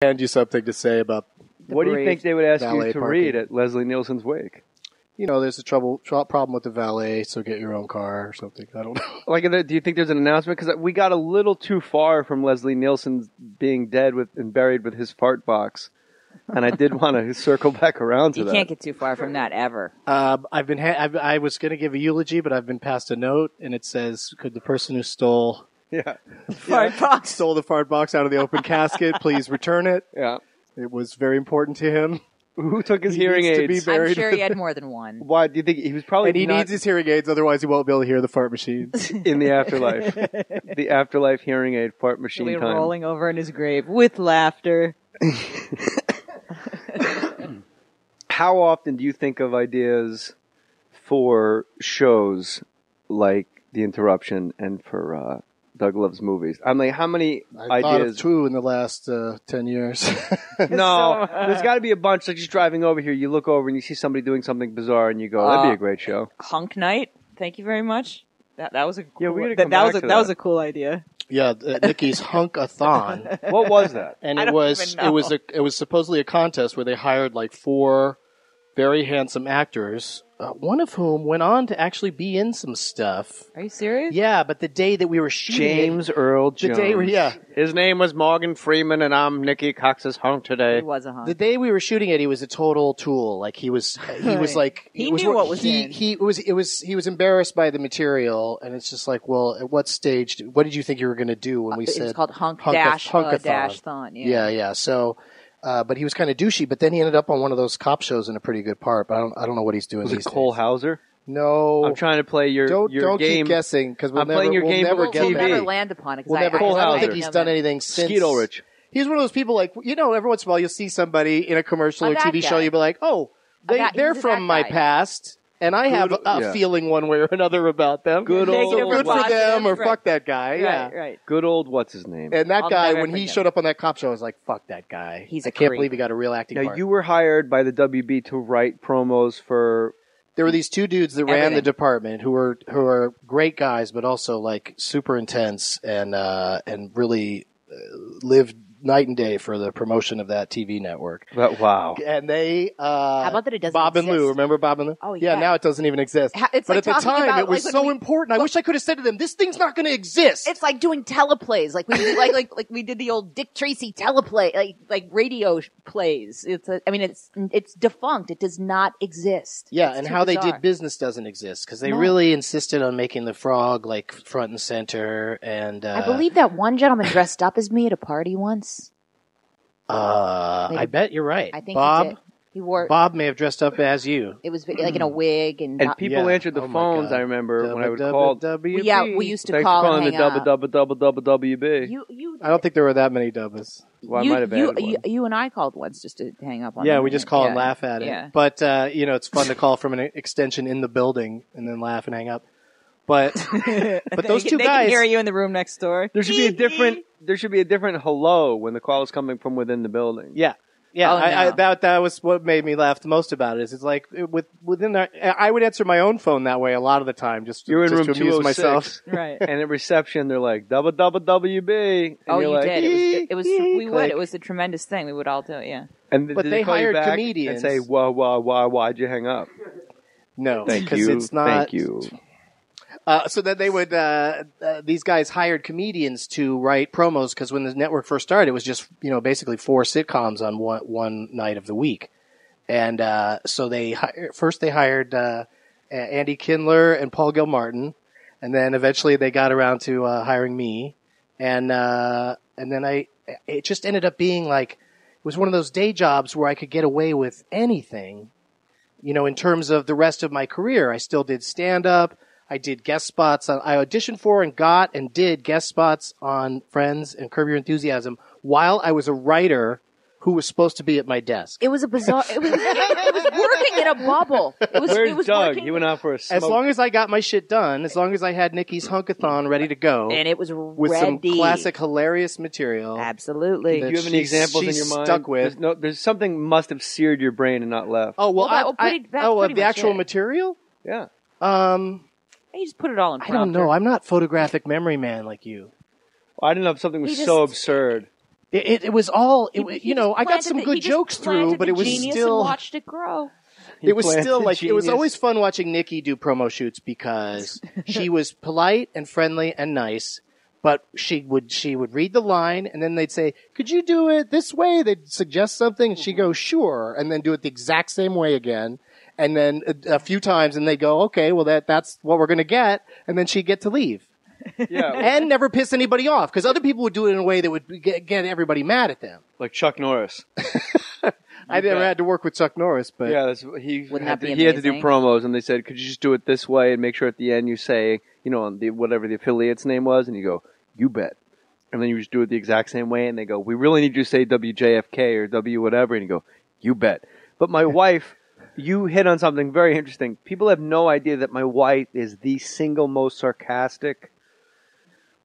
hand you something to say about. What do you think they would ask you valet to parking. read at Leslie Nielsen's wake? There's a problem with the valet, so get your own car or something. I don't know. Like, do you think there's an announcement? Because we got a little too far from Leslie Nielsen being dead and buried with his fart box, and I did want to circle back around to that. You can't get too far from that ever. I was going to give a eulogy, but I've been passed a note, and it says, "Could the person who stole Fart box. stole the fart box out of the open casket please return it? Yeah. It was very important to him. Who took his He hearing needs to aids? be buried. I'm sure he had more than one. Why do you think he was probably? And he needs his hearing aids, otherwise he won't be able to hear the fart machines. in the afterlife. The afterlife hearing aid fart machine He'll be time. rolling over in his grave with laughter. How often do you think of ideas for shows like The Interruption and for Doug Loves Movies? I'm like, how many I thought of ideas? 2 in the last 10 years. No, there's got to be a bunch. Like just driving over here, you look over and you see somebody doing something bizarre, and you go, "That'd be a great show." Hunk Night. Thank you very much. That was a cool, Yeah, we gotta that, come that was back to that was that. a cool idea. Yeah, Nikki's Hunk-a-thon. What was that? And I it don't was even know. it was supposedly a contest where they hired like 4 very handsome actors, one of whom went on to actually be in some stuff. Are you serious? Yeah, but the day that we were shooting James Earl the Jones. day His name was Morgan Freeman, and I'm Nikki Cox's hunk today. He was a hunk. the day we were shooting it, he was a total tool. Like he was like He it was knew what was in. he was embarrassed by the material, and it's just like, well, at what stage? What did you think you were going to do when we It said was called Hunk Hunk-a-thon? Dash Thon. Yeah. Yeah. So, but he was kind of douchey. But then he ended up on one of those cop shows in a pretty good part. But I don't know what he's doing. Was it these Cole days. Hauser? No, I'm trying to play your don't game. keep guessing because I'm playing your game never for get We'll there. never land upon it. 'cause We'll never. I Cole I don't Hauser. think he's done anything since. Skeet Ulrich. He's one of those people like, every once in a while you'll see somebody in a commercial Oh, or that TV show, guy. you'll be like, oh, they're he's from that my guy. past, and I have a yeah. feeling one way or another about them. Good Take old, it over good for positive, them, or right. fuck that guy. Yeah. Right. good old what's his name? And that I'll guy, never when he forget showed up on that cop show, I was like, fuck that guy. He's I a can't creep. believe he got a real acting Now part. you were hired by the WB to write promos for. There were these 2 dudes that ran the Everything. department who were great guys, but also like super intense and really lived night and day for the promotion of that TV network. But wow, And they, How about that it doesn't Bob and Lou, exist? remember Bob and Lou? Oh, yeah. yeah. Now it doesn't even exist. It's but like at the talking time, about, it was like, so when we- important. I wish I could have said to them, "This thing's not going to exist." It's like doing teleplays, like we did, like we did the old Dick Tracy teleplay, like radio plays. It's defunct. It does not exist. Yeah, It's and too how they bizarre. did business doesn't exist because they No. really insisted on making the frog like front and center. And I believe that one gentleman dressed up as me at a party once. I bet you're right. I think Bob. he did. He wore. Bob may have dressed up as you. It was like in a wig and. and people Yeah. answered the Oh my phones. God. I remember when I would call. WWWB. yeah, we used to Thanks call for and calling hang the up. WB. You, I don't think there were that many Dubbas. Well, I you, might have you, added one. you and I called once just to hang up on. Yeah, them. we just call and Yeah. laugh at it. Yeah. But it's fun to call from an extension in the building and then laugh and hang up. But those two they guys. can hear you in the room next door. There should be a different. There should be a different hello when the call is coming from within the building. Yeah. Oh, that was what made me laugh the most about it. Is it's like within that, I would answer my own phone that way a lot of the time, just You're in just room to amuse 206, myself. Right. and at reception they're like WB. And Oh, you're you like, did. It was. We would. Click. It was a tremendous thing. We would all do it. Yeah. And But did they call you hired back comedians. and say, why'd you hang up? No, Thank because you. it's not. Thank you. So then they would. These guys hired comedians to write promos because when the network first started, it was just basically 4 sitcoms on one night of the week, and so they hired Andy Kindler and Paul Gilmartin, and then eventually they got around to hiring me, and then it just ended up being like it was one of those day jobs where I could get away with anything, in terms of the rest of my career. I still did stand up. I did guest spots. I auditioned for and got and did guest spots on Friends and Curb Your Enthusiasm while I was a writer who was supposed to be at my desk. It was a bizarre. It was working in a bubble. It was. Where's it was Doug? working- You went out for a smoke. As long as I got my shit done, as long as I had Nikki's Hunkathon ready to go, and it was with ready. some classic, hilarious material. Absolutely. that Do you have any she's- examples in she's your mind? stuck with. There's something must have seared your brain and not left. Oh well, Well, that's pretty of much the actual it. material. Yeah. You just put it all in. I don't know. I'm not photographic memory man like you. Well, I didn't know if something was He so just- absurd. It was all, He I got planted some the- good he just jokes through, planted but the it was genius still, and watched it grow. it was planted still like, it was genius. always fun watching Nikki do promo shoots because she was polite and friendly and nice, but she would read the line and then they'd say, could you do it this way? They'd suggest something and she'd go, sure, and then do it the exact same way again. And then a few times and they'd go, okay, well that's what we're going to get. And then she'd get to leave. Yeah, And never piss anybody off because other people would do it in a way that would get everybody mad at them. like Chuck Norris. I never had to work with Chuck Norris, but Yeah, he Wouldn't had that to, be he had to do amazing? promos, and they said, "Could you just do it this way and make sure at the end you say, on the whatever the affiliate's name was, and you go, you bet." And then you just do it the exact same way, and they go, "We really need you to say WJFK or W whatever," and you go, "You bet." But my wife, you hit on something very interesting. People have no idea that my wife is the single most sarcastic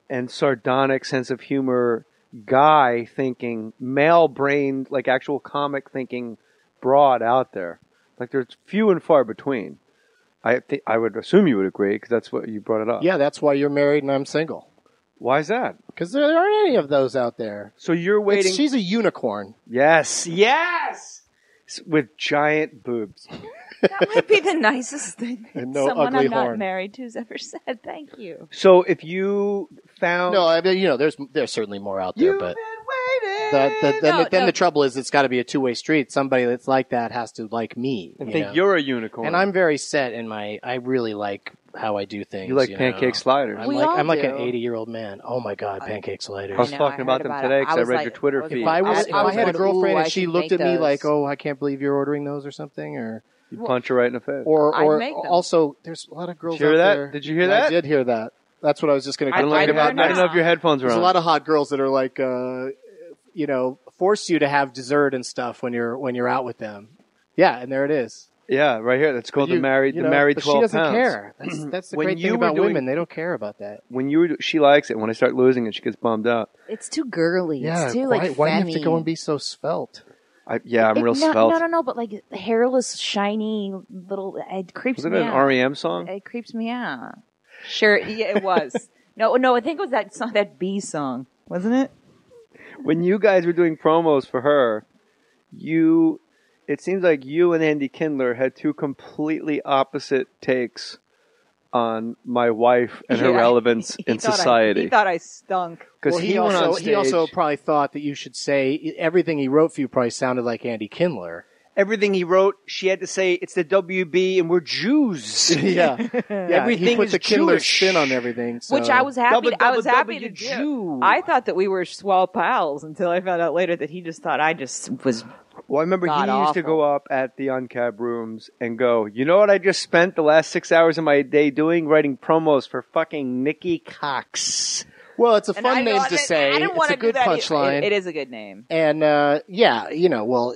and sardonic sense of humor guy thinking, male-brained, like actual comic thinking broad out there. Like there's few and far between. I would assume you would agree because that's what you brought it up. yeah, that's why you're married and I'm single. Why is that? Because there aren't any of those out there. So you're waiting. She's a unicorn. Yes. With giant boobs. That might be the nicest thing And no someone ugly I'm not horn. married to's ever said. Thank you. So if you found. No, I mean, there's certainly more out there, You've but been waiting. then No. the trouble is it's got to be a two-way street. Somebody that's like that has to like me. I you think know? you're a unicorn. And I'm very set in I really like how I do things. You like know. pancake sliders. I'm We like all I'm like an do. 80-year-old man. Oh my god, pancake sliders. I was know, talking I about heard them about today it. because I was read like- your Twitter feed. If I was had a going, girlfriend "Ooh, I and she should looked make at me those." like, "Oh, I can't believe you're ordering those" or something, or You'd punch her right in the face. I'd make them. also there's a lot of girls Did you hear out that? there. Did you hear I that? did hear that. That's what I was just going to I I don't know I'd if complain your heard about head- I don't know next. if your headphones are There's on. a lot of hot girls that are like, force you to have dessert and stuff when you're out with them. Yeah, and there it is. Yeah, right here. That's called You- the married you the know, married but 12 she doesn't pounds. care. That's the When great you thing were about doing- women. They don't care about that. When she likes it. When I start losing it, she gets bummed out. It's too girly. Yeah, It's too why, like why do you have to femmy. go and be so svelte? I'm real no, svelte. No, but like hairless, shiny little. It creeps Was it me an out. REM song? It creeps me out. Sure, yeah, it was. no, I think it was that song, that B song, wasn't it? When you guys were doing promos for her, it seems like you and Andy Kindler had two completely opposite takes on my wife and her Yeah. relevance He in thought society. he thought I stunk. Because Well, he went on stage. he also probably thought that you should say everything he wrote for you probably sounded like Andy Kindler. everything he wrote, she had to say it's the WB and we're Jews. yeah, Everything he put is the Kindler Jewish. spin on everything. So. Which I was happy. I was happy to Jew. do. I thought that we were swell pals until I found out later that he just thought I just was. Well, I remember he God used to awful. go up at the uncab rooms and go, you know what I just spent the last 6 hours of my day doing? Writing promos for fucking Nikki Cox. Well, it's a And I fun know name to that- say. I didn't It's want a to do good that. punchline. It is a good name. And well,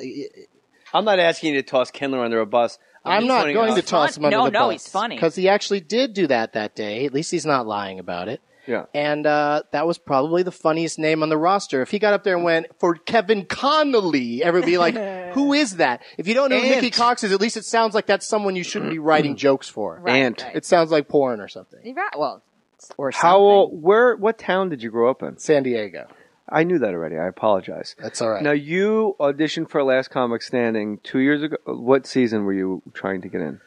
I'm not asking you to toss Kindler under a bus. I'm just not pointing going out- to toss him under the bus. No, he's funny. Because he actually did do that day. At least he's not lying about it. Yeah. And that was probably the funniest name on the roster. If he got up there and went, for Kevin Connolly, everybody would be like, who is that? If you don't know who Ant. Nikki Cox is, at least it sounds like that's someone you shouldn't be writing jokes for. Right, Ant. right. It sounds like porn or something. You're right. Well, or How something. old, what town did you grow up in? San Diego. I knew that already. I apologize. That's all right. Now, you auditioned for Last Comic Standing 2 years ago. What season were you trying to get in?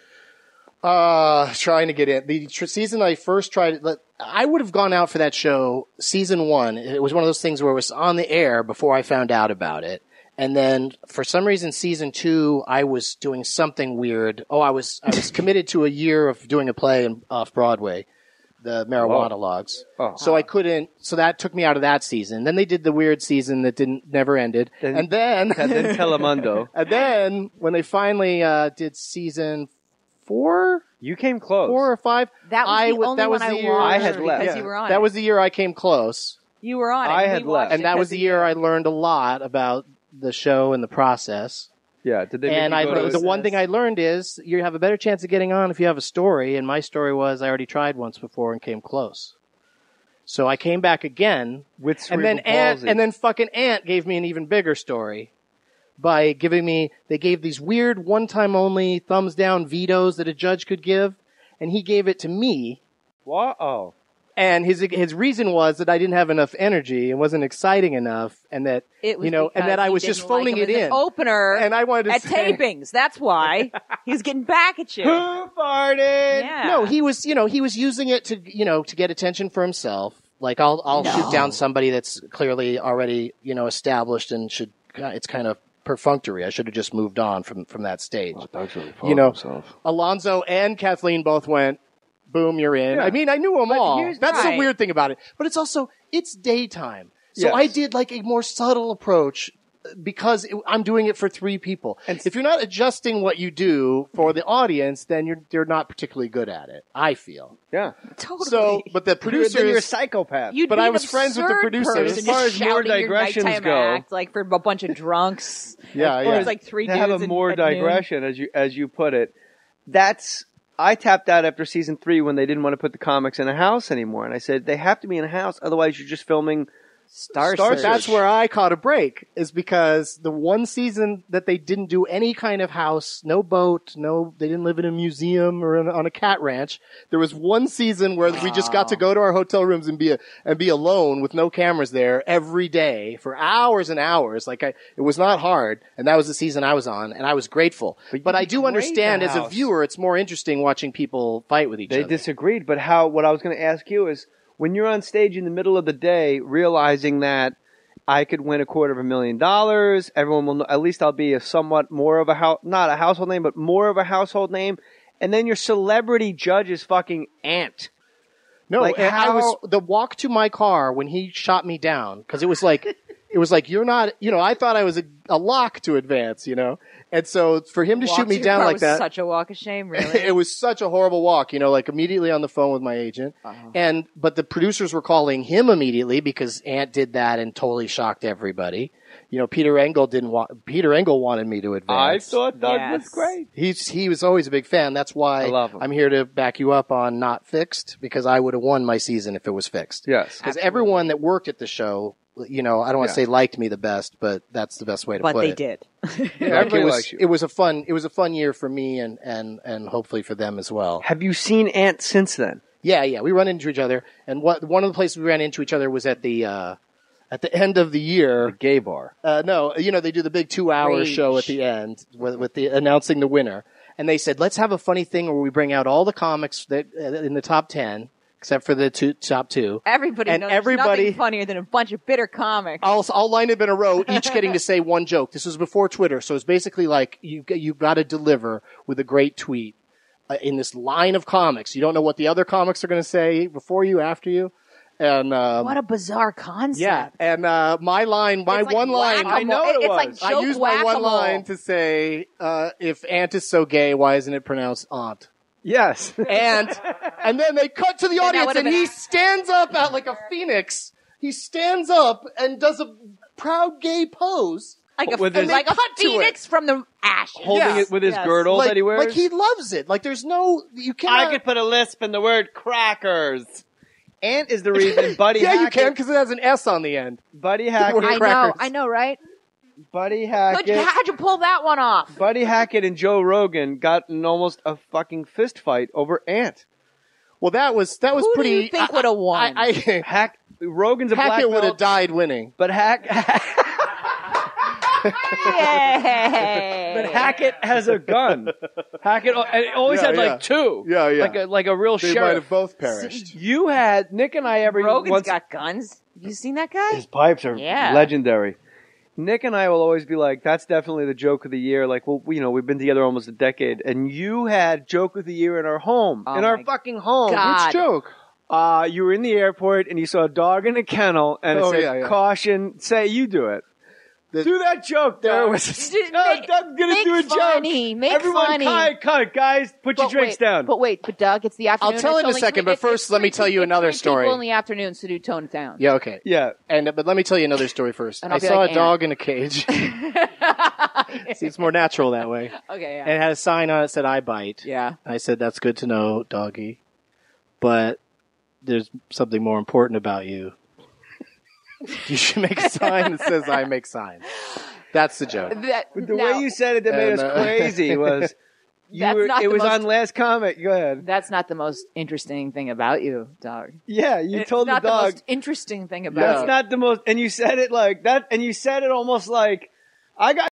Trying to get in. The season I first tried, I would have gone out for that show, season 1. It was one of those things where it was on the air before I found out about it. And then for some reason, season 2, I was doing something weird. I was committed to a year of doing a play off Broadway, the Marijuana Logs. Oh. So I couldn't, so that took me out of that season. Then they did the weird season that never ended. And then, And then Telemundo. and then when they finally, did season 4? You came close. 4 or 5. That was the only that was one the I year watched I had left. because Yeah. you were on That it. was the year I came close, You were on it. I and had we watched left. and it that was 'cause the of year you. I learned a lot about the show and the process. Yeah. Did they make And you go to the one thing I learned is you have a better chance of getting on if you have a story. And my story was I already tried once before and came close. So I came back again, with and then cerebral palsy? then fucking Ant gave me an even bigger story by they gave these weird one-time only thumbs down vetoes that a judge could give, and he gave it to me. What? Oh. And his reason was that I didn't have enough energy and wasn't exciting enough, and that It was and that I was just phoning it in. Opener And I wanted to at say, tapings. That's why he's getting back at you. Who farted? Yeah. no, he was using it to get attention for himself. Like I'll shoot down somebody that's clearly already established and it's kind of perfunctory. I should have just moved on from that stage. Doug's really himself. Alonzo and Kathleen both went, boom, you're in. Yeah. I mean, I knew them all. That's the right. weird thing about it. But it's daytime. So Yes. I did like a more subtle approach because I'm doing it for 3 people. And if you're not adjusting what you do for the audience, then you're not particularly good at it, I feel. Yeah. Totally. So, but the You're a producers, psychopath. You'd but be I an was friends with the absurd producers. person As far just as more shouting your digressions nighttime go- act, like for a bunch of drunks. Yeah, Or yeah. it's like 3 to dudes have a more at noon. digression, as you put it, I tapped out after season 3 when they didn't want to put the comics in a house anymore, and I said they have to be in a house, otherwise you're just filming Star Search. That's where I caught a break, is because the one season that they didn't do any kind of house, no boat, they didn't live in a museum or on a cat ranch. There was one season where we just got to go to our hotel rooms and be alone with no cameras there every day for hours and hours. It was not hard, and that was the season I was on, and I was grateful. But I do understand as a viewer, it's more interesting watching people fight with each other. They disagreed, but what I was going to ask you is, when you're on stage in the middle of the day, realizing that I could win $250,000, everyone will know, at least I'll be a somewhat more of not a household name, but more of a household name, and then your celebrity judge is fucking Ant. No, I was the walk to my car when he shot me down, because it was like you're not, I thought I was a lock to advance, and so for him to shoot me down like that, such a walk of shame, really. it was such a horrible walk, immediately on the phone with my agent, but the producers were calling him immediately because Ant did that and totally shocked everybody. Peter Engel wanted me to advance. I thought Doug was great. He was always a big fan. That's why I love him. I'm here to back you up on Not Fixed, because I would have won my season if it was fixed. Yes. Because everyone that worked at the show, I don't want to say liked me the best, but that's the best way to put it. But they did. Everybody likes you. It was a fun year for me and hopefully for them as well. Have you seen Ant since then? Yeah. We run into each other, and one of the places we ran into each other was at the end of the year. A gay bar. No, they do the big 2-hour Rage. show at the end with the announcing the winner. And they said, let's have a funny thing where we bring out all the comics that in the top 10, except for the top 2. Everybody knows there's nothing funnier than a bunch of bitter comics. I'll line up in a row, each getting to say one joke. This was before Twitter, so it's basically like you got to deliver with a great tweet in this line of comics. You don't know what the other comics are going to say before you, after you. And what a bizarre concept. yeah, and my one line. I know it It's was. like I joke used my one whack-a-mole. line to say, if Ant is so gay, why isn't it pronounced aunt? Yes. And then they cut to the that audience, would've and been- he stands up out like a phoenix. He stands up and does a proud gay pose. Like a, With his- like a cut to it. phoenix from the ashes. Holding Yeah. it with his Yes. girdle that he wears. Like he loves it. Like there's no, you cannot. put a lisp in the word crackers. Ant is the reason Buddy yeah, Hackett. you can, because it has an S on the end. Buddy Hackett. Word crackers. I know, right? Buddy Hackett. How'd you pull that one off? Buddy Hackett and Joe Rogan got in almost a fucking fist fight over Ant. Well, that was Who do pretty. you think would have won? Rogan's a black Hackett would belt, have died winning. but Yay. But Hackett has a gun. Hackett and it always Yeah, had yeah. like 2. Yeah. Like a real They might sheriff. have both perished. You had Nick and I Rogan's once got guns. You seen that guy? his pipes are Yeah. legendary. Nick and I will always be like, that's definitely the joke of the year. Like, well, we've been together almost a decade, and you had joke of the year in our home, Oh in our my fucking home. God. Which joke? You were in the airport and you saw a dog in a kennel, and it Oh, said, yeah. "Caution." Say you do it. Do that joke. There Doug. was- No, Doug's gonna make do a funny, joke. make Everyone, funny. cut, guys. Put your drinks down. But Doug, it's the afternoon. I'll tell It's in a only second, three- but first it's let me three tell you people- another it's three story. people in the afternoon, so do tone it down. Yeah, okay. Yeah. But let me tell you another story first. And I I'll be saw like a dog in a cage. See, it's more natural that way. Okay, yeah. And it had a sign on it that said, I bite. Yeah. I said, that's good to know, doggy. But there's something more important about you. You should make a sign that says, I make signs. That's the joke. The way you said it that made us And, crazy was, it was on Last Comic. Go ahead. That's not the most interesting thing about you, dog. Yeah, you told the It's not dog. the most interesting thing about That's you. not the most, and you said it like that, and you said it almost like, I got